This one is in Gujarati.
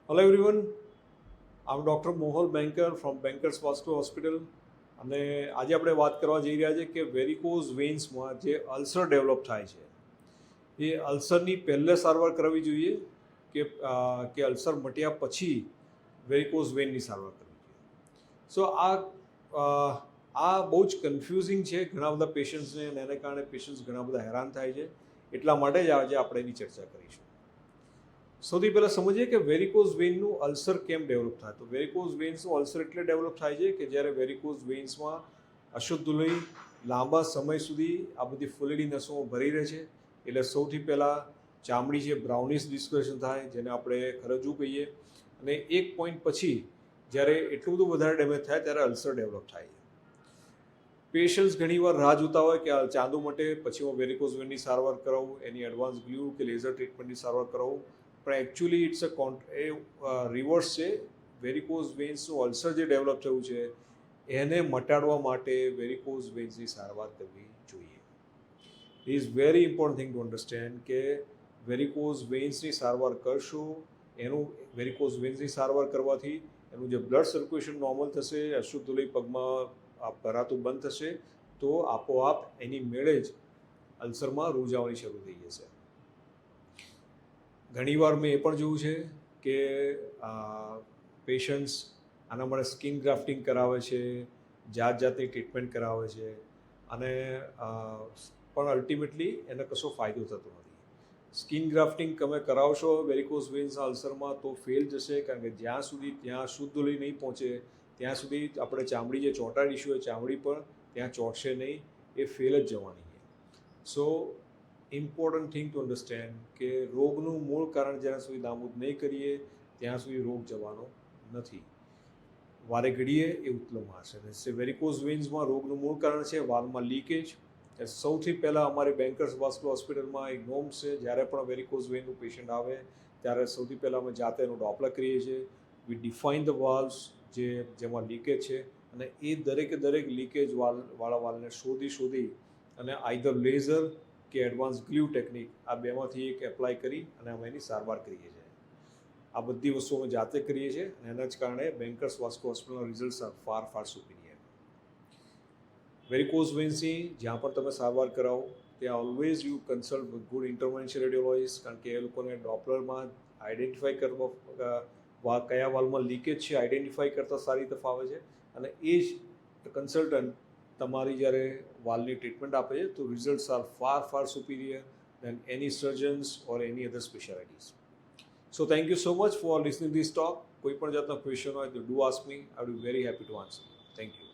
Hello everyone, I'm Dr. Mohal Banker from Bankers Vascular Hospital અને આજે આપણે વાત કરવા જઈ રહ્યા છે કે વેરિકોઝ વેન્સમાં જે અલ્સર ડેવલપ થાય છે એ અલ્સરની પહેલે સારવાર કરવી જોઈએ કે અલ્સર મટ્યા પછી વેરિકોઝ વેનની સારવાર કરવી જોઈએ. સો આ બહુ જ કન્ફ્યુઝિંગ છે ઘણા બધા પેશન્ટ્સને અને એને કારણે પેશન્ટ્સ ઘણા બધા હેરાન થાય છે. એટલા માટે જ આજે આપણે એની ચર્ચા કરીશું. સૌથી પહેલાં સમજીએ કે વેરિકોઝ વેઇનનું અલ્સર કેમ ડેવલપ થાય. તો વેરિકોઝ વેઇન્સનું અલ્સર એટલે ડેવલપ થાય છે કે જ્યારે વેરિકોઝ વેઇન્સમાં અશુદ્ધ લોહી લાંબા સમય સુધી આ બધી ફૂલેલી નસોમાં ભરી રહે છે. એટલે સૌથી પહેલાં ચામડી છે બ્રાઉનિશ ડિસ્કલરેશન થાય, જેને આપણે ખરજવું કહીએ, અને એક પોઈન્ટ પછી જ્યારે એટલું બધું વધારે ડેમેજ થાય ત્યારે અલ્સર ડેવલપ થાય છે. પેશન્ટ્સ ઘણીવાર રાહ જોતા હોય કે ચાંદુ મટે પછી હું વેરિકોઝ વેઇનની સારવાર કરાવું, એની એડવાન્સ ગ્લુ કે લેઝર ટ્રીટમેન્ટની સારવાર કરાવું, પણ એકચ્યુઅલી ઇટ્સ રિવર્સ છે. વેરિકોઝ વેન્સનું અલ્સર જે ડેવલપ થયું છે એને મટાડવા માટે વેરિકોઝ વેન્સની સારવાર કરવી જોઈએ. It is very important thing to understand કે વેરિકોઝ વેન્સની સારવાર કરશો, વેરિકોઝ વેન્સની સારવાર કરવાથી એનું જે બ્લડ સર્ક્યુલેશન નોર્મલ થશે, અશુદ્ધ લોહી પગમાં ભરાતું બંધ થશે, તો આપોઆપ એની મેળે જ અલ્સરમાં રૂઝ આવવાની શરૂ થઈ જશે. ઘણીવાર મેં એ પણ જોયું છે કે પેશન્ટ્સ આના માટે સ્કિન ગ્રાફ્ટિંગ કરાવે છે, જાતની ટ્રીટમેન્ટ કરાવે છે, અને પણ અલ્ટિમેટલી એને કશો ફાયદો થતો નથી. સ્કિન ગ્રાફ્ટિંગ તમે કરાવશો વેરિકોઝ વેન્સના અલ્સરમાં તો ફેલ જશે, કારણ કે જ્યાં સુધી ત્યાં શુદ્ધ લોહી નહીં પહોંચે ત્યાં સુધી આપણે ચામડી જે ચોંટાડી હોય ચામડી પણ ત્યાં ચોંટશે નહીં, એ ફેલ જ જવાની છે. સો ઇમ્પોર્ટન્ટ થિંગ ટુ અન્ડરસ્ટેન્ડ કે રોગનું મૂળ કારણ જ્યાં સુધી નાબૂદ નહીં કરીએ ત્યાં સુધી રોગ જવાનો નથી. વારે ઘડીએ એ ઉથલો મારશે. વેરિકોઝ વેન્સમાં રોગનું મૂળ કારણ છે વાલ્વમાં લીકેજ. સૌથી પહેલાં અમારી બેન્કર્સ વાસ્ક્યુલર હોસ્પિટલમાં એક નોર્મ્સ છે, જ્યારે પણ વેરિકોઝ વેનનું પેશન્ટ આવે ત્યારે સૌથી પહેલાં અમે જાતે એનું ડોપલર કરીએ છીએ. વી ડિફાઇન ધ વાલ્વ્સ જેમાં લીકેજ છે, અને એ દરેક લીકેજ વાળા વાલ્વને શોધી અને આઈધર લેઝર કે એડવાન્સ ગ્લુ ટેકનિક આ બેમાંથી એક એપ્લાય કરી અને અમે એની સારવાર કરીએ છીએ. આ બધી વસ્તુઓ અમે જાતે કરીએ છીએ, અને એના જ કારણે બેન્કર્સ વાસ્ક્યુલર હોસ્પિટલના results are far superior. Varicose વેન્સની જ્યાં પણ તમે સારવાર કરાવો ત્યાં always you consult with good intervention radiologist, કારણ કે એ લોકોને ડોપલરમાં આઈડેન્ટિફાઈ કરવા કયા વાલ્વમાં લીકેજ છે આઈડેન્ટિફાઈ કરતાં સારી રીતે ફાવે છે, અને એ જ કન્સલ્ટન્ટ તમારી જ્યારે વાલની ટ્રીટમેન્ટ આપે છે તો results are far superior than any surgeons or any other specialities. So thank you so much for listening this talk. કોઈ પણ જાતનો ક્વેશ્ચન હોય તો do ask me. I will be very happy to answer. Thank you.